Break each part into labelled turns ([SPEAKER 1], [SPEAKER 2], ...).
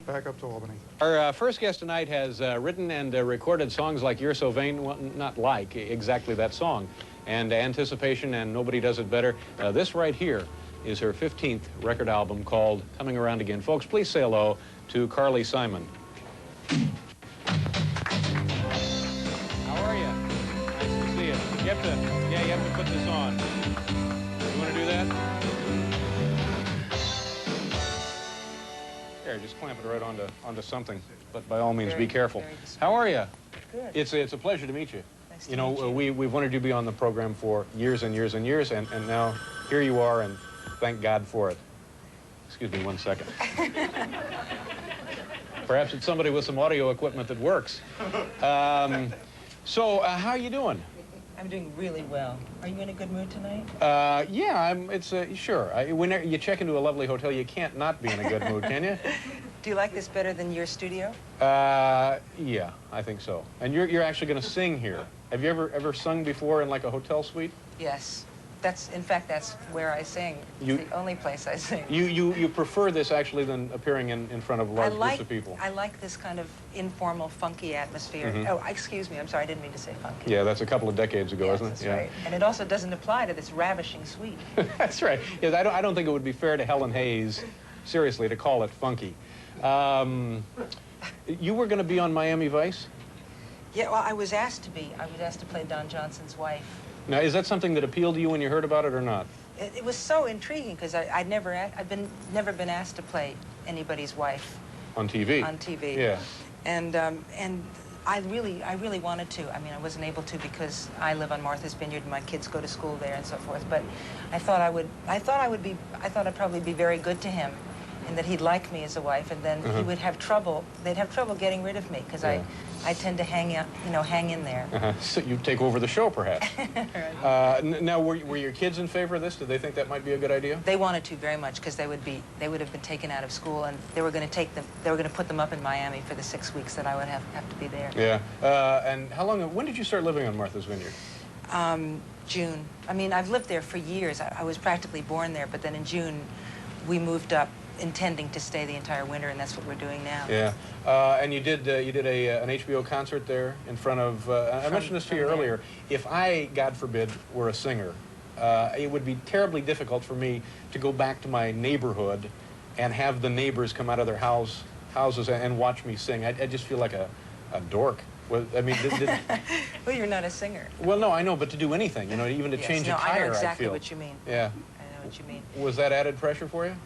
[SPEAKER 1] Back up to Albany.
[SPEAKER 2] Our first guest tonight has written and recorded songs like You're So Vain, well, not like, exactly that song, and Anticipation and Nobody Does It Better. This right here is her 15th record album called Coming Around Again. Folks, please say hello to Carly Simon. How are you? Nice to see you. You have to put this on. You want to do that? There, just clamp it right onto something. But by all means, be careful. How are you?
[SPEAKER 3] Good.
[SPEAKER 2] It's a pleasure to meet you.
[SPEAKER 3] Nice to meet you.
[SPEAKER 2] We've wanted you to be on the program for years and years and years, and now here you are, and thank God for it. Excuse me 1 second. Perhaps it's somebody with some audio equipment that works. So, how are you doing?
[SPEAKER 3] I'm doing really well. Are you in a good mood tonight?
[SPEAKER 2] Yeah, sure. When you check into a lovely hotel, you can't not be in a good mood, can you?
[SPEAKER 3] Do you like this better than your studio?
[SPEAKER 2] Yeah, I think so. And you're actually going to sing here. Have you ever sung before in like a hotel suite?
[SPEAKER 3] Yes. In fact, that's where I sing. It's the only place I sing.
[SPEAKER 2] You prefer this actually than appearing in front of large groups of people?
[SPEAKER 3] I like this kind of informal, funky atmosphere. Mm-hmm. Oh, excuse me, I'm sorry, I didn't mean to say funky.
[SPEAKER 2] Yeah, that's a couple of decades ago,
[SPEAKER 3] yes,
[SPEAKER 2] isn't it?
[SPEAKER 3] That's right. And it also doesn't apply to this ravishing suite.
[SPEAKER 2] That's right. Yes, I don't think it would be fair to Helen Hayes, seriously, to call it funky. You were going to be on Miami Vice?
[SPEAKER 3] Yeah, well, I was asked to be. I was asked to play Don Johnson's wife.
[SPEAKER 2] Now, is that something that appealed to you when you heard about it or not?
[SPEAKER 3] It was so intriguing because I'd never been asked to play anybody's wife.
[SPEAKER 2] On TV?
[SPEAKER 3] On TV.
[SPEAKER 2] Yeah.
[SPEAKER 3] And I really wanted to. I mean, I wasn't able to because I live on Martha's Vineyard and my kids go to school there and so forth. But I thought I'd probably be very good to him, and that he'd like me as a wife, and then he would have trouble. They'd have trouble getting rid of me because I tend to hang in there.
[SPEAKER 2] So you take over the show, perhaps.
[SPEAKER 3] Right.
[SPEAKER 2] Now, were your kids in favor of this? Did they think that might be a good idea?
[SPEAKER 3] They wanted to very much because they would have been taken out of school, and they were going to put them up in Miami for the 6 weeks that I would have to be there.
[SPEAKER 2] Yeah. And when did you start living on Martha's Vineyard?
[SPEAKER 3] June. I mean, I've lived there for years. I was practically born there, but then in June we moved up, intending to stay the entire winter, and that's what we're doing now.
[SPEAKER 2] Yeah, and you did an HBO concert there in front of. I mentioned this to you earlier. If I, God forbid, were a singer, it would be terribly difficult for me to go back to my neighborhood and have the neighbors come out of their houses and watch me sing. I just feel like a dork. Well, I mean,
[SPEAKER 3] well, you're not a singer.
[SPEAKER 2] Well, no, I know, but to do anything, even to change a tire,
[SPEAKER 3] I know exactly
[SPEAKER 2] I feel.
[SPEAKER 3] what you mean.
[SPEAKER 2] Yeah.
[SPEAKER 3] I know what you mean.
[SPEAKER 2] Was that added pressure for you?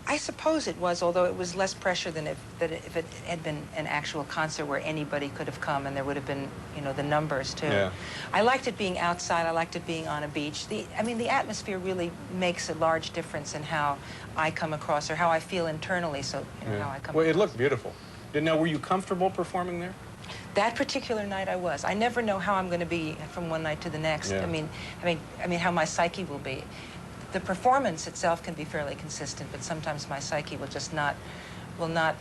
[SPEAKER 3] I suppose it was, although it was less pressure than if it had been an actual concert where anybody could have come and there would have been, the numbers too.
[SPEAKER 2] Yeah.
[SPEAKER 3] I liked it being outside. I liked it being on a beach. The atmosphere really makes a large difference in how I come across or how I feel internally. So how I come.
[SPEAKER 2] Well,
[SPEAKER 3] across.
[SPEAKER 2] it looked beautiful. Now, were you comfortable performing there?
[SPEAKER 3] That particular night I was. I never know how I'm going to be from one night to the next.
[SPEAKER 2] Yeah.
[SPEAKER 3] I mean how my psyche will be. The performance itself can be fairly consistent, but sometimes my psyche will not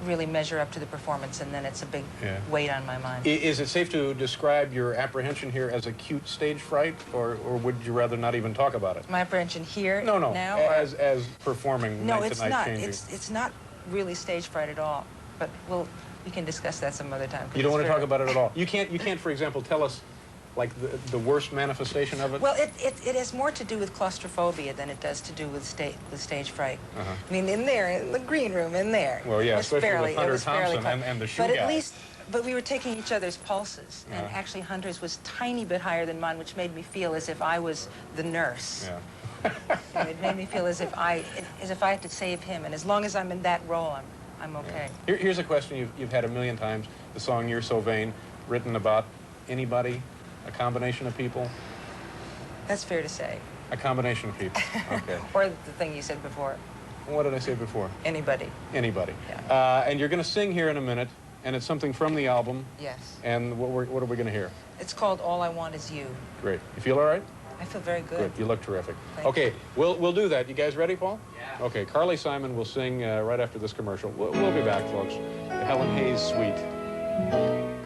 [SPEAKER 3] really measure up to the performance, and then it's a big weight on my mind.
[SPEAKER 2] Is it safe to describe your apprehension here as acute stage fright, or would you rather not even talk about it?
[SPEAKER 3] My apprehension here
[SPEAKER 2] No,
[SPEAKER 3] now?
[SPEAKER 2] as performing
[SPEAKER 3] no,
[SPEAKER 2] night
[SPEAKER 3] it's
[SPEAKER 2] to night
[SPEAKER 3] not.
[SPEAKER 2] changing.
[SPEAKER 3] It's not really stage fright at all, but we can discuss that some other time.
[SPEAKER 2] You don't want to talk about it at all? You can't, for example, tell us like the worst manifestation of it?
[SPEAKER 3] Well, it has more to do with claustrophobia than it does to do with stage fright. I mean, in the green room, in there.
[SPEAKER 2] Well, yeah, especially with Hunter Thompson and the shoe guy.
[SPEAKER 3] But we were taking each other's pulses, and actually Hunter's was a tiny bit higher than mine, which made me feel as if I was the nurse.
[SPEAKER 2] Yeah.
[SPEAKER 3] It made me feel as if I had to save him, and as long as I'm in that role, I'm okay.
[SPEAKER 2] Yeah. Here's a question you've had a million times. The song "You're So Vain," written about anybody. A combination of people?
[SPEAKER 3] That's fair to say.
[SPEAKER 2] A combination of people, okay.
[SPEAKER 3] Or the thing you said before.
[SPEAKER 2] What did I say before?
[SPEAKER 3] Anybody.
[SPEAKER 2] Anybody.
[SPEAKER 3] Yeah.
[SPEAKER 2] And you're going to sing here in a minute, and it's something from the album.
[SPEAKER 3] Yes.
[SPEAKER 2] And what are we going to hear?
[SPEAKER 3] It's called All I Want Is You.
[SPEAKER 2] Great. You feel all right?
[SPEAKER 3] I feel very good.
[SPEAKER 2] Good. You look terrific.
[SPEAKER 3] Thank you.
[SPEAKER 2] We'll do that. You guys ready, Paul?
[SPEAKER 4] Yeah.
[SPEAKER 2] Okay, Carly Simon will sing right after this commercial. We'll be back, folks. The Helen Hayes Suite.